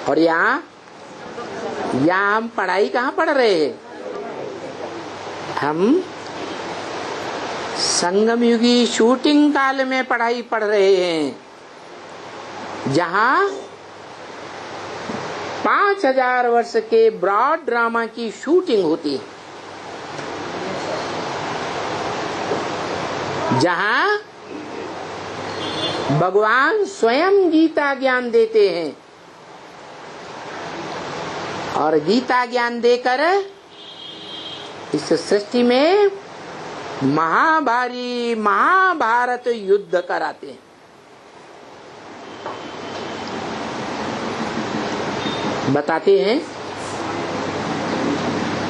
और यहाँ हम पढ़ाई कहाँ पढ़ रहे हैं? हम संगम युगी शूटिंग काल में पढ़ाई पढ़ रहे हैं, जहाँ 5000 वर्ष के ब्रॉड ड्रामा की शूटिंग होती है, जहाँ भगवान स्वयं गीता ज्ञान देते हैं और गीता ज्ञान देकर इस सृष्टि में महाभारत युद्ध कराते हैं। बताते हैं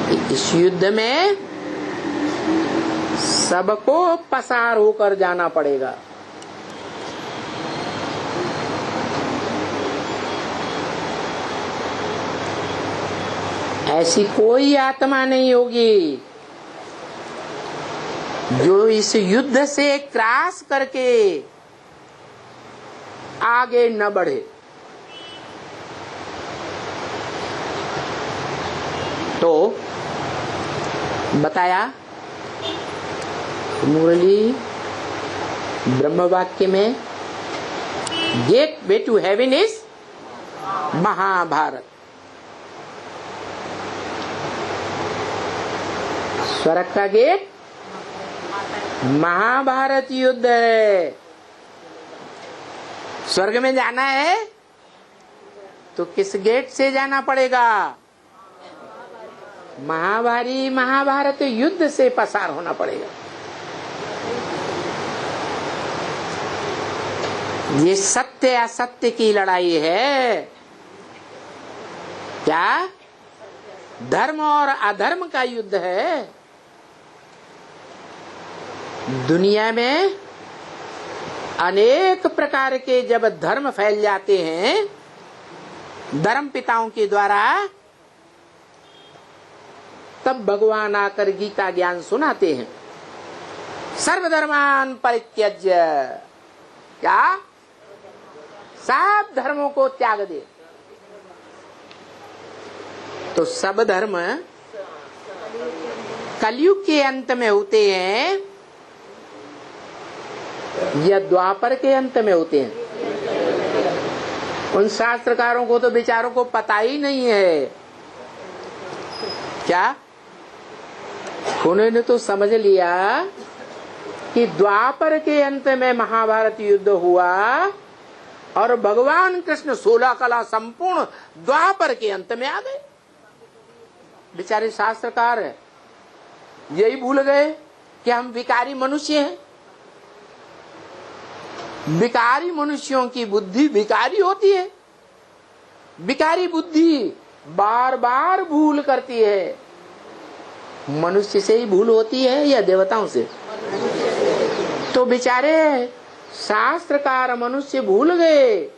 कि इस युद्ध में सबको पसार होकर जाना पड़ेगा। ऐसी कोई आत्मा नहीं होगी जो इस युद्ध से क्रॉस करके आगे न बढ़े। तो बताया मुरली ब्रह्म वाक्य में gateway to heaven is Mahabharat. स्वर्ग का गेट महाभारत युद्ध है। स्वर्ग में जाना है तो किस गेट से जाना पड़ेगा? महाभारत युद्ध से पसार होना पड़ेगा। ये सत्य असत्य की लड़ाई है। क्या? धर्म और अधर्म का युद्ध है। दुनिया में अनेक प्रकार के जब धर्म फैल जाते हैं धर्म पिताओं के द्वारा, तब भगवान आकर गीता ज्ञान सुनाते हैं। सर्वधर्मान परित्यज्य, क्या? सब धर्मों को त्याग दे। तो सब धर्म कलयुग के अंत में होते हैं या द्वापर के अंत में होते हैं? उन शास्त्रकारों को तो बेचारों को पता ही नहीं है। क्या? उन्होंने तो समझ लिया कि द्वापर के अंत में महाभारत युद्ध हुआ और भगवान कृष्ण 16 कला संपूर्ण द्वापर के अंत में आ गए। बेचारे शास्त्रकार यही भूल गए कि हम विकारी मनुष्य हैं। विकारी मनुष्यों की बुद्धि विकारी होती है। विकारी बुद्धि बार बार भूल करती है। मनुष्य से ही भूल होती है या देवताओं से? तो बेचारे शास्त्रकार मनुष्य भूल गए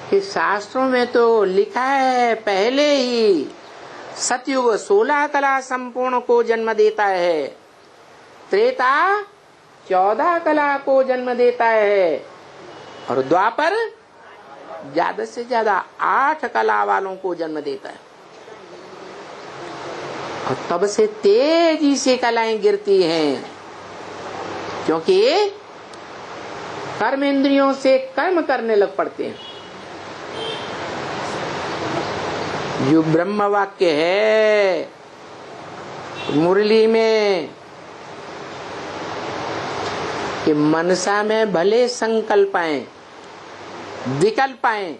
कि शास्त्रों में तो लिखा है पहले ही सतयुग 16 कला संपूर्ण को जन्म देता है, त्रेता 14 कला को जन्म देता है और द्वापर ज्यादा से ज्यादा 8 कला वालों को जन्म देता है। और तब से तेजी से कलाएं गिरती हैं, क्योंकि कर्म इंद्रियों से कर्म करने लग पड़ते हैं। जो ब्रह्म वाक्य है मुरली में कि मनसा में भले संकल्प आए, विकल्प आए,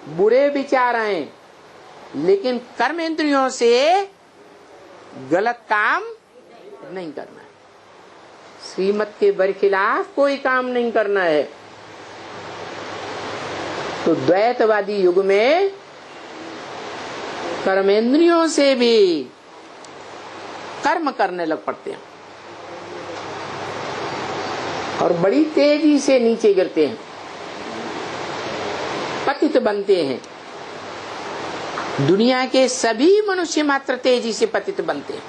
बुरे विचार आए, लेकिन कर्म इंद्रियों से गलत काम नहीं करना है। श्रीमत के बरखिलाफ कोई काम नहीं करना है। तो द्वैतवादी युग में कर्मेंद्रियों से भी कर्म करने लग पड़ते हैं और बड़ी तेजी से नीचे गिरते हैं, पतित बनते हैं। दुनिया के सभी मनुष्य मात्र तेजी से पतित बनते हैं।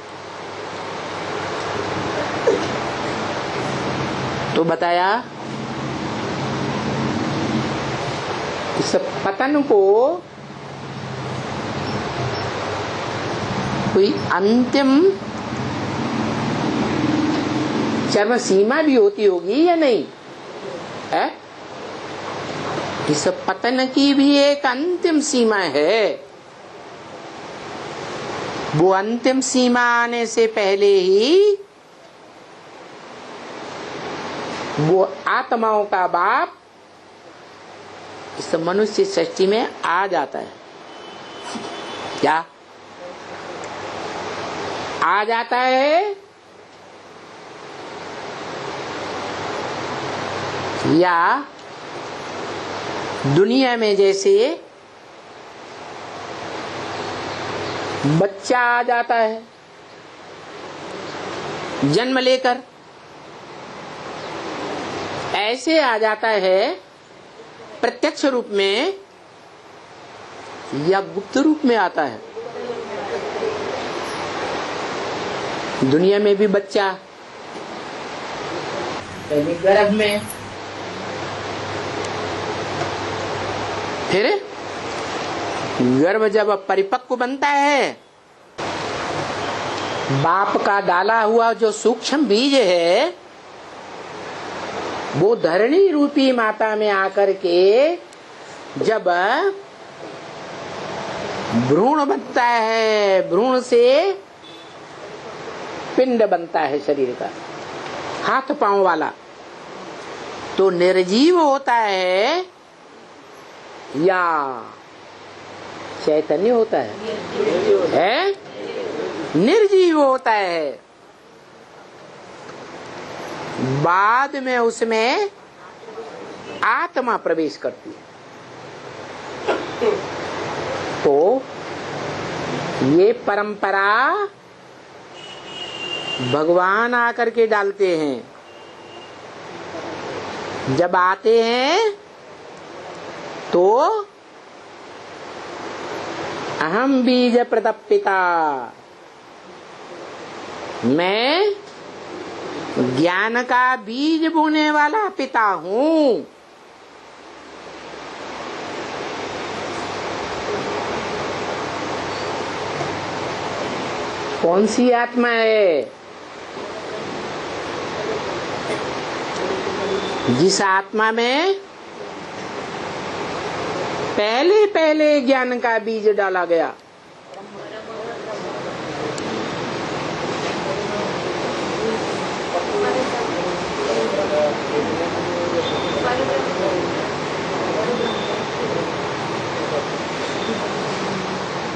तो बताया इस पतन को कोई अंतिम चरम सीमा भी होती होगी या नहीं है? इस पतन की भी एक अंतिम सीमा है। वो अंतिम सीमा आने से पहले ही वो आत्माओं का बाप इस मनुष्य सृष्टि में आ जाता है। क्या आ जाता है? या दुनिया में जैसे बच्चा आ जाता है जन्म लेकर, ऐसे आ जाता है प्रत्यक्ष रूप में या गुप्त रूप में आता है। दुनिया में भी बच्चा पहले गर्भ में, फिर गर्भ जब परिपक्व बनता है, बाप का डाला हुआ जो सूक्ष्म बीज है वो धरणी रूपी माता में आकर के जब भ्रूण बनता है, भ्रूण से पिंड बनता है शरीर का, हाथ पांव वाला, तो निर्जीव होता है या चैतन्य होता है? निर्जीव होता है। बाद में उसमें आत्मा प्रवेश करती है। तो ये परंपरा भगवान आकर के डालते हैं। जब आते हैं तो अहम बीज प्रतपिता, मैं ज्ञान का बीज बोने वाला पिता हूँ। कौन सी आत्मा है? जिस आत्मा में पहले पहले ज्ञान का बीज डाला गया।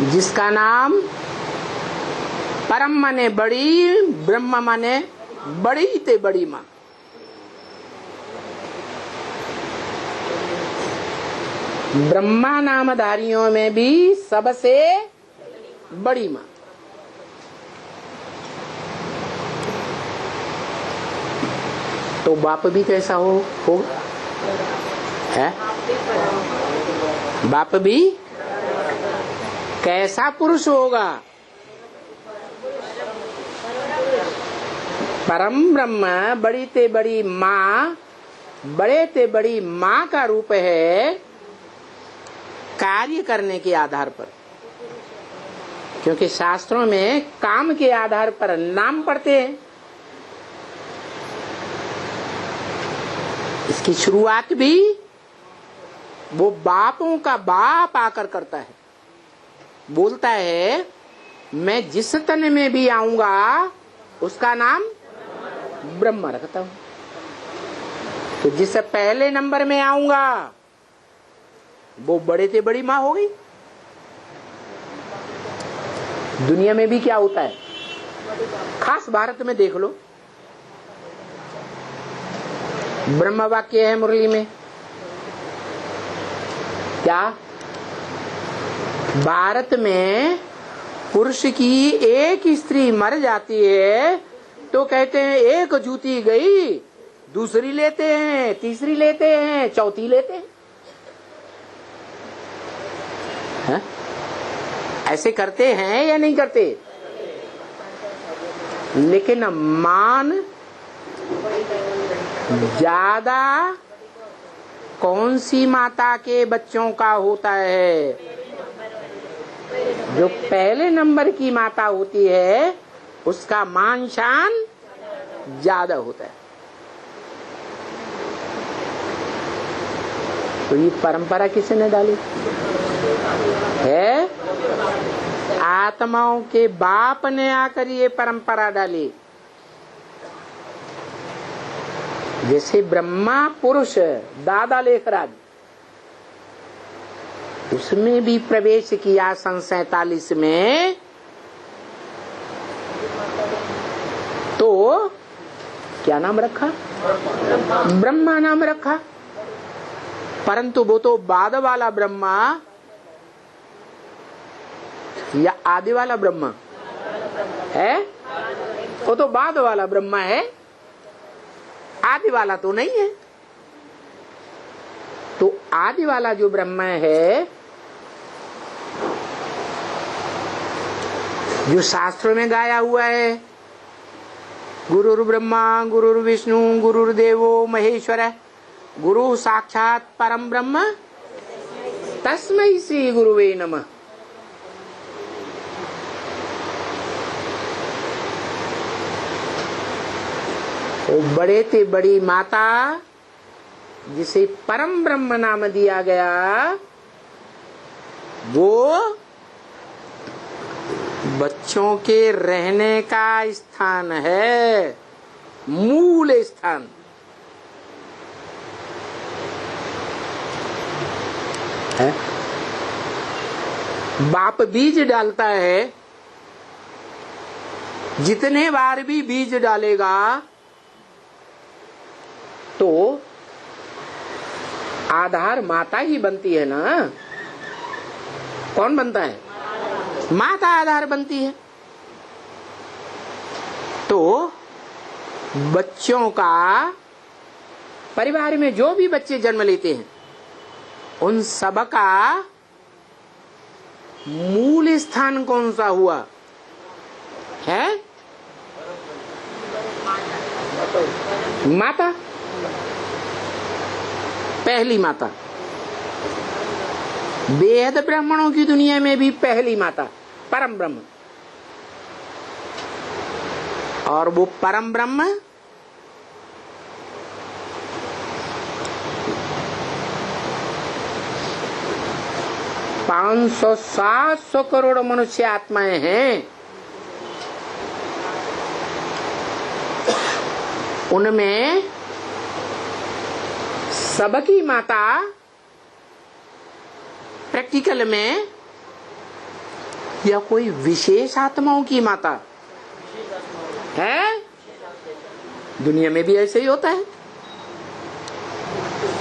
जिसका नाम परम माने बड़ी, ब्रह्म माने बड़ी ते बड़ी माँ। ब्रह्मा नामधारियों में भी सबसे बड़ी माँ। तो बाप भी कैसा होगा? है? बाप भी कैसा पुरुष होगा? परम ब्रह्म बड़ी ते बड़ी माँ, बड़े ते बड़ी माँ का रूप है कार्य करने के आधार पर। क्योंकि शास्त्रों में काम के आधार पर नाम पढ़ते हैं। इसकी शुरुआत भी वो बापों का बाप आकर करता है। बोलता है मैं जिस तन में भी आऊंगा उसका नाम ब्रह्म रखता हूं। तो जिससे पहले नंबर में आऊंगा वो बड़े से बड़ी माँ हो गई। दुनिया में भी क्या होता है, खास भारत में देख लो। ब्रह्म वाक्य है मुरली में, क्या भारत में पुरुष की एक स्त्री मर जाती है तो कहते हैं एक जूती गई, दूसरी लेते हैं, तीसरी लेते हैं, चौथी लेते हैं। है? ऐसे करते हैं या नहीं करते? लेकिन मान ज्यादा कौन सी माता के बच्चों का होता है? जो पहले नंबर की माता होती है उसका मान शान ज्यादा होता है। तो ये परंपरा किसने डाली है? आत्माओं के बाप ने आकर ये परंपरा डाली। जैसे ब्रह्मा पुरुष दादा लेखराज, उसमें भी प्रवेश किया सन 47 में, तो क्या नाम रखा? ब्रह्मा नाम रखा। परंतु वो तो बाद वाला ब्रह्मा या आदि वाला ब्रह्मा है? वो तो बाद वाला ब्रह्मा है, आदि वाला तो नहीं है। तो आदि वाला जो ब्रह्मा है, जो शास्त्रों में गाया हुआ है, गुरुर् ब्रह्मा गुरुर् विष्णु गुरुर्देवो महेश्वर गुरु साक्षात परम ब्रह्म तस्मै श्री गुरुवे नमः। वो बड़े थे बड़ी माता जिसे परम ब्रह्म नाम दिया गया, वो बच्चों के रहने का स्थान है, मूल स्थान है। बाप बीज डालता है, जितने बार भी बीज डालेगा तो आधार माता ही बनती है ना। कौन बनता है? माता आधार बनती है। तो बच्चों का, परिवार में जो भी बच्चे जन्म लेते हैं, उन सब का मूल स्थान कौन सा हुआ है? माता, पहली माता। वेद ब्राह्मणों की दुनिया में भी पहली माता परम ब्रह्म, और वो परम ब्रह्म पांच सौ 700 करोड़ मनुष्य आत्माएं हैं। उनमें सबकी माता प्रैक्टिकल में या कोई विशेष आत्माओं की माता है? दुनिया में भी ऐसे ही होता है।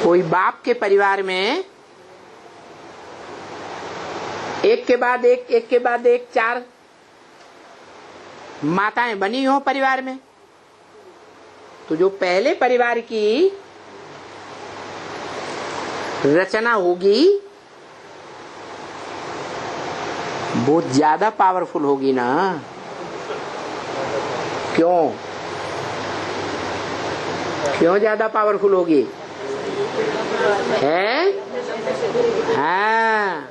कोई बाप के परिवार में एक के बाद एक 4 माताएं बनी हो परिवार में, तो जो पहले परिवार की रचना होगी वो ज्यादा पावरफुल होगी ना। क्यों ज्यादा पावरफुल होगी? है? हाँ,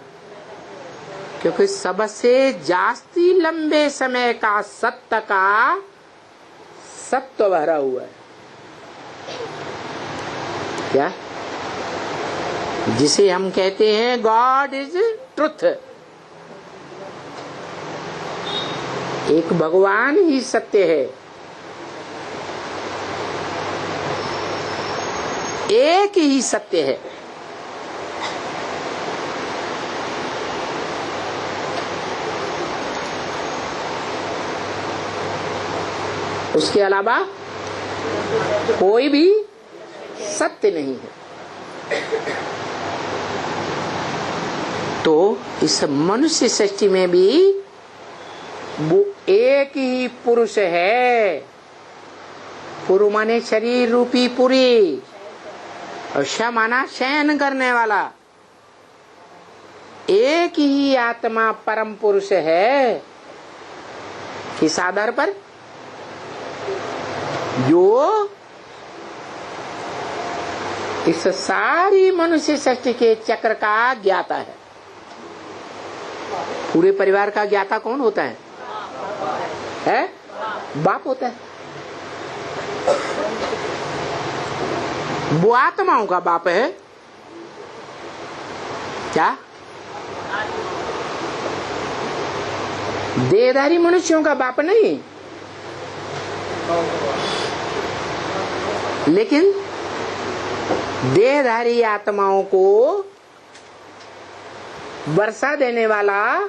क्योंकि सबसे जास्ती लंबे समय का सत्य का सत्व भरा हुआ है। क्या? जिसे हम कहते हैं गॉड इज ट्रुथ। एक भगवान ही सत्य है, एक ही सत्य है। उसके अलावा कोई भी सत्य नहीं है। तो इस मनुष्य सृष्टि में भी वो एक ही पुरुष है। पुरु माने शरीर रूपी पुरी, और श माना शयन करने वाला। एक ही आत्मा परम पुरुष है। किस आधार पर? जो इस सारी मनुष्य सृष्टि के चक्र का ज्ञाता है। पूरे परिवार का ज्ञाता कौन होता है? बाप होता है। वो आत्माओं का बाप है क्या? देहधारी मनुष्यों का बाप नहीं, लेकिन देहधारी आत्माओं को वर्षा देने वाला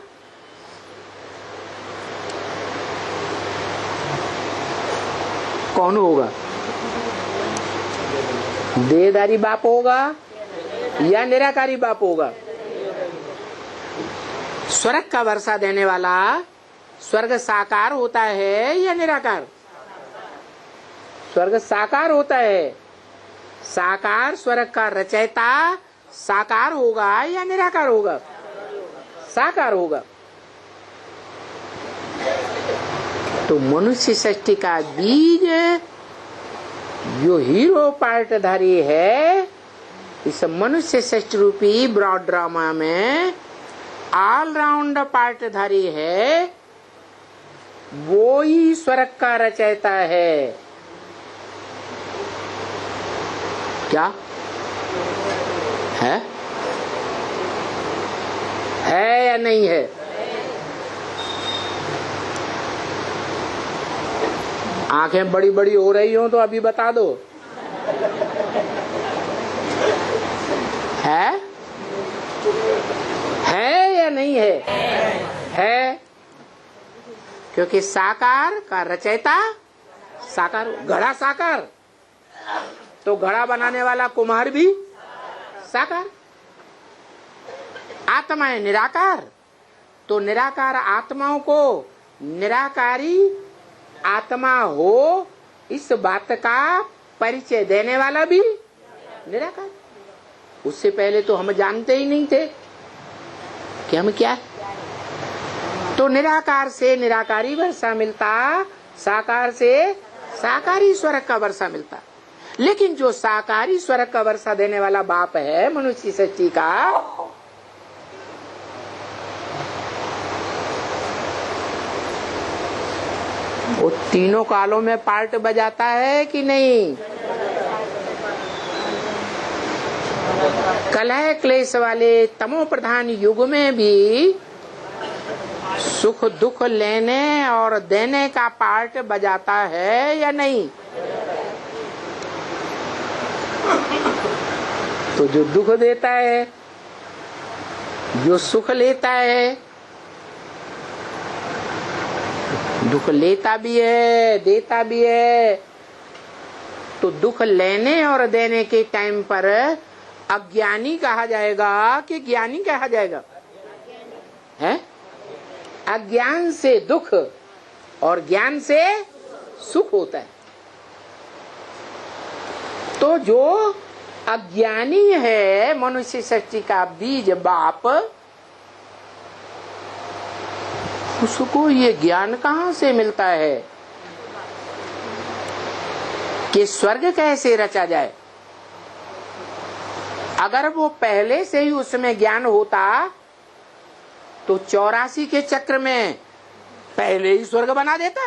कौन होगा? देहधारी बाप होगा या निराकारी बाप होगा? स्वर्ग का वर्षा देने वाला स्वर्ग साकार होता है या निराकार? स्वर्ग साकार होता है। साकार स्वर्ग का रचयिता साकार होगा या निराकार होगा? साकार होगा। तो मनुष्य सृष्टि का बीज जो हीरो पार्टधारी है, इस मनुष्य सृष्टि रूपी ब्रॉड ड्रामा में ऑलराउंड पार्टधारी है, वो ही स्वर्ग का रचयिता है। क्या है या नहीं है? आंखें बड़ी बड़ी हो रही हो तो अभी बता दो। है या नहीं है? है, क्योंकि साकार का रचयिता साकार। घड़ा साकार तो घड़ा बनाने वाला कुम्हार भी साकार। आत्माएं निराकार तो निराकार आत्माओं को निराकारी आत्मा हो इस बात का परिचय देने वाला भी निराकार। उससे पहले तो हम जानते ही नहीं थे कि हम क्या। तो निराकार से निराकारी वर्षा मिलता, साकार से साकारी स्वर्ग का वर्षा मिलता। लेकिन जो साकारी स्वर्ग का वर्षा देने वाला बाप है मनुष्य सृष्टि का, वो तीनों कालों में पार्ट बजाता है कि नहीं? कलह क्लेश वाले तमो प्रधान युग में भी सुख दुख लेने और देने का पार्ट बजाता है या नहीं? तो जो दुख देता है, जो सुख लेता है, दुख लेता भी है देता भी है, तो दुख लेने और देने के टाइम पर अज्ञानी कहा जाएगा कि ज्ञानी कहा जाएगा? है? अज्ञान से दुख और ज्ञान से सुख होता है। तो जो अज्ञानी है मनुष्य सृष्टि का बीज बाप, उसको ये ज्ञान कहाँ से मिलता है कि स्वर्ग कैसे रचा जाए? अगर वो पहले से ही उसमें ज्ञान होता तो 84 के चक्र में पहले ही स्वर्ग बना देता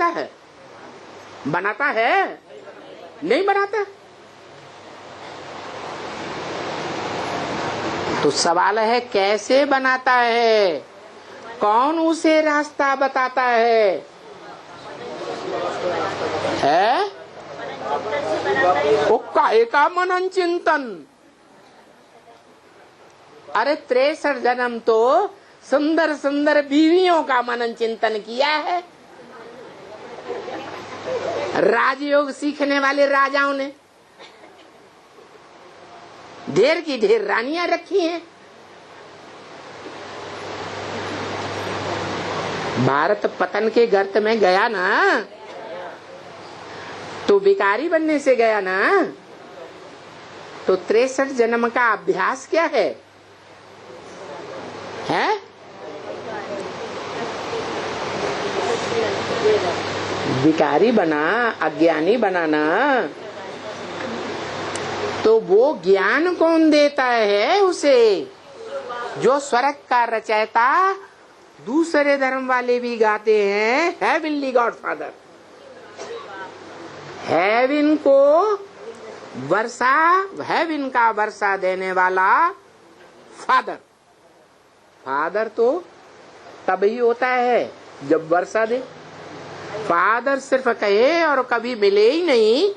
है। बनाता है? नहीं बनाता। तो सवाल है कैसे बनाता है? कौन उसे रास्ता बताता है? वो काहे का मनन चिंतन? अरे 63 जन्म तो सुंदर सुंदर बीवियों का मनन चिंतन किया है। राजयोग सीखने वाले राजाओं ने ढेर की ढेर रानियां रखी हैं। भारत पतन के गर्त में गया ना, तो भिखारी बनने से गया ना। तो 63 जन्म का अभ्यास क्या है? भिखारी बना, अज्ञानी बनाना, तो वो ज्ञान कौन देता है उसे? जो स्वर्ग का रचयिता दूसरे धर्म वाले भी गाते हैं, हेवनली गॉड फादर। हेवन को वर्षा, हेवन का वर्षा देने वाला फादर। फादर तो तभी होता है जब वर्षा दे। फादर सिर्फ कहे और कभी मिले ही नहीं,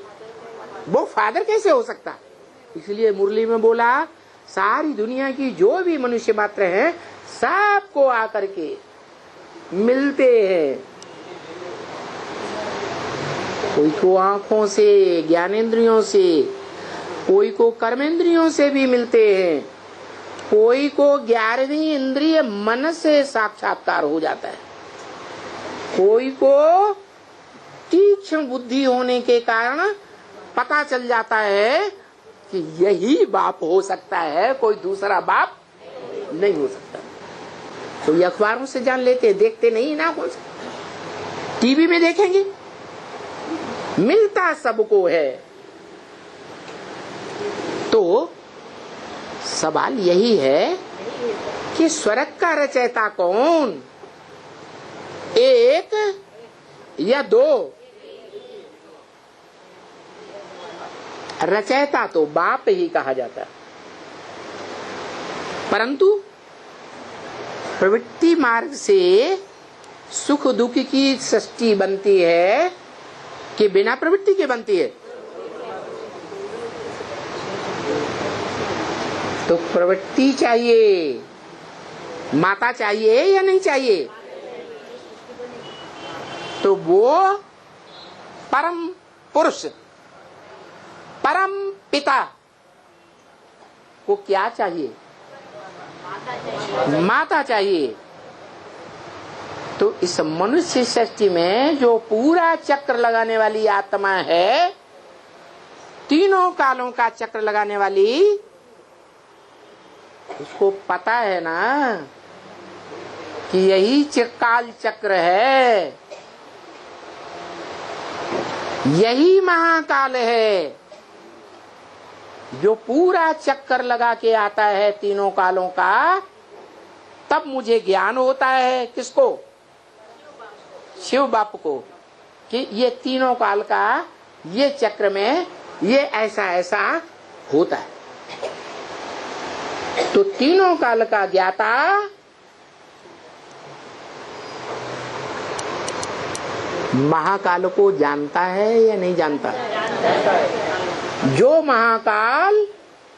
वो फादर कैसे हो सकता? इसलिए मुरली में बोला, सारी दुनिया की जो भी मनुष्य मात्र हैं, सबको आकर के मिलते हैं। कोई को आंखों से, ज्ञानेंद्रियों से, कोई को कर्मेंद्रियों से भी मिलते हैं, कोई को 11वीं इंद्रिय मन से साक्षात्कार हो जाता है, कोई को तीक्ष्ण बुद्धि होने के कारण पता चल जाता है कि यही बाप हो सकता है, कोई दूसरा बाप नहीं हो सकता। तो ये अखबारों से जान लेते, देखते नहीं ना, कौन सा टीवी में देखेंगे, मिलता सबको है। तो सवाल यही है कि स्वर्ग का रचयिता कौन? एक या दो? रचयिता तो बाप ही कहा जाता है, परंतु प्रवृत्ति मार्ग से सुख दुख की सृष्टि बनती है कि बिना प्रवृत्ति के बनती है? तो प्रवृत्ति चाहिए, माता चाहिए या नहीं चाहिए? तो वो परम पुरुष, परम पिता को क्या चाहिए? माता चाहिए। तो इस मनुष्य सृष्टि में जो पूरा चक्र लगाने वाली आत्मा है, तीनों कालों का चक्र लगाने वाली, उसको पता है ना कि यही काल चक्र है, यही महाकाल है जो पूरा चक्कर लगा के आता है तीनों कालों का। तब मुझे ज्ञान होता है, किसको? शिव बाप को, कि ये तीनों काल का ये चक्र में ये ऐसा ऐसा होता है। तो तीनों काल का ज्ञाता महाकाल को जानता है या नहीं जानता? जो महाकाल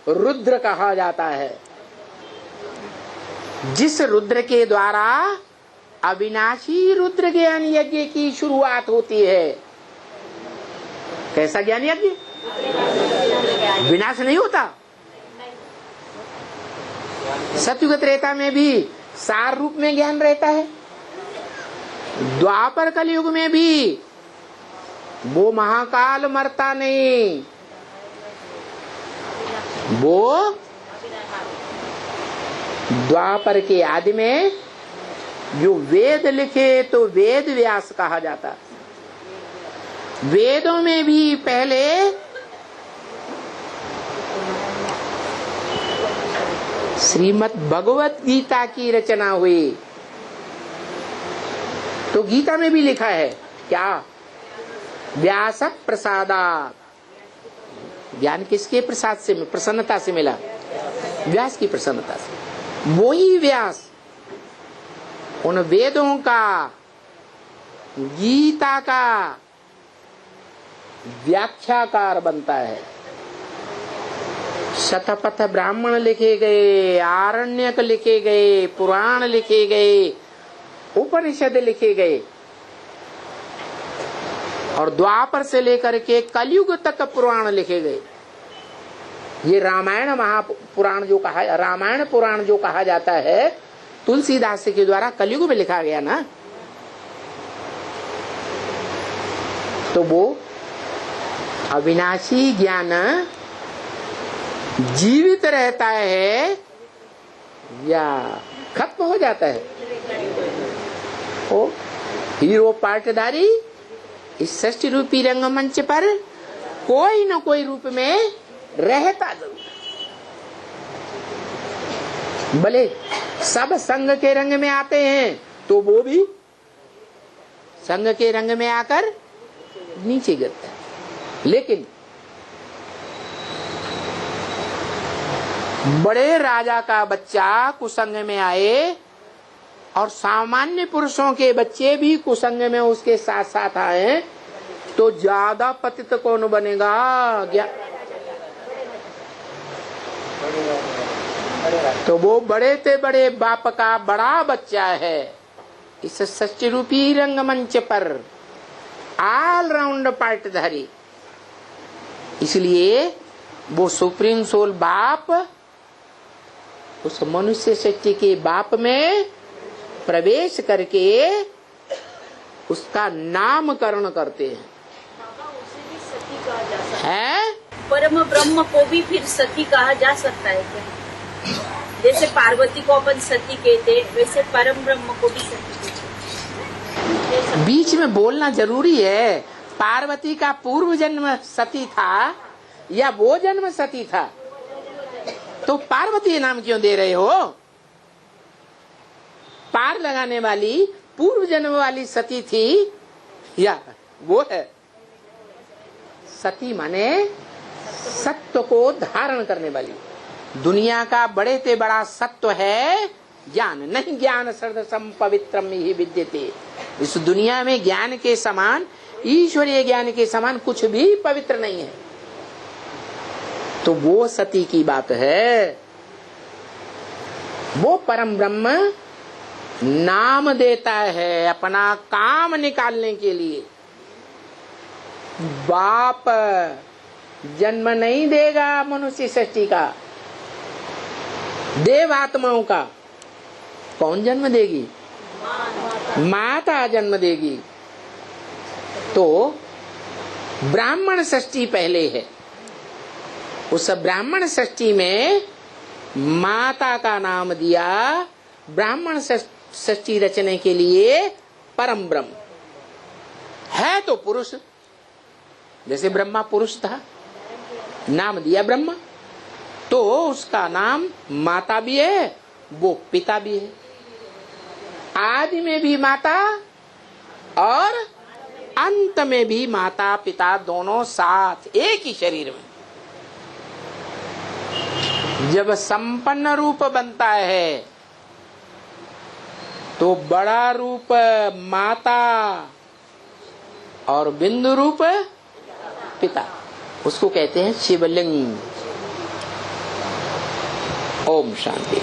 रुद्र कहा जाता है, जिस रुद्र के द्वारा अविनाशी रुद्र ज्ञान यज्ञ की शुरुआत होती है। कैसा ज्ञान यज्ञ? विनाश नहीं होता। सतयुग त्रेता में भी सार रूप में ज्ञान रहता है, द्वापर कलयुग में भी वो महाकाल मरता नहीं, वो द्वापर के आदि में जो वेद लिखे तो वेद व्यास कहा जाता। वेदों में भी पहले श्रीमद् भगवत गीता की रचना हुई। तो गीता में भी लिखा है क्या? व्यास प्रसादात्। ज्ञान किसके प्रसाद से, प्रसन्नता से मिला? व्यास की प्रसन्नता से। वो ही व्यास उन वेदों का, गीता का व्याख्याकार बनता है। शतपथ ब्राह्मण लिखे गए, आरण्यक लिखे गए, पुराण लिखे गए, उपनिषद लिखे गए, और द्वापर से लेकर के कलयुग तक पुराण लिखे गए। ये रामायण महापुराण जो कहा, रामायण पुराण जो कहा जाता है, तुलसीदास के द्वारा कलयुग में लिखा गया ना। तो वो अविनाशी ज्ञान जीवित रहता है या खत्म हो जाता है? ओ हीरो पार्टधारी इस षष्ठी रूपी रंगमंच पर कोई न कोई रूप में रहता जरूर। भले सब संग के रंग में आते हैं तो वो भी संग के रंग में आकर नीचे गिरता है। लेकिन बड़े राजा का बच्चा कुसंग में आए और सामान्य पुरुषों के बच्चे भी कुसंग में उसके साथ साथ आए तो ज्यादा पतित कौन बनेगा? तो वो बड़े ते बड़े बाप का बड़ा बच्चा है इस षष्ठी रूपी रंगमंच पर ऑल राउंड पार्टधारी। इसलिए वो सुप्रीम सोल बाप उस मनुष्य सृष्टि के बाप में प्रवेश करके उसका नामकरण करते हैं। है परम ब्रह्म को भी फिर सती कहा जा सकता है क्या? जैसे पार्वती को अपन सती कहते वैसे परम ब्रह्म को भी सती कहते। बीच में बोलना जरूरी है। पार्वती का पूर्व जन्म सती था या वो जन्म सती था? तो पार्वती नाम क्यों दे रहे हो? पार लगाने वाली पूर्व जन्म वाली सती थी या वो है? सती माने सत्य को धारण करने वाली। दुनिया का बड़े से बड़ा सत्य है ज्ञान, नहीं ज्ञान सर्वसम पवित्रम ही विद्यते। इस दुनिया में ज्ञान के समान, ईश्वरीय ज्ञान के समान कुछ भी पवित्र नहीं है। तो वो सती की बात है। वो परम ब्रह्म नाम देता है अपना काम निकालने के लिए। बाप जन्म नहीं देगा मनुष्य सृष्टि का, देव आत्माओं का। कौन जन्म देगी? माता जन्म देगी। तो ब्राह्मण सृष्टि पहले है। उस ब्राह्मण सृष्टि में माता का नाम दिया ब्राह्मण सृष्टि रचने के लिए परम ब्रह्म है। तो पुरुष, जैसे ब्रह्मा पुरुष था, नाम दिया ब्रह्मा, तो उसका नाम माता भी है, वो पिता भी है। आदि में भी माता और अंत में भी माता पिता दोनों साथ एक ही शरीर में। जब संपन्न रूप बनता है तो बड़ा रूप माता और बिंदु रूप पिता, उसको कहते हैं शिवलिंग। ओम शांति।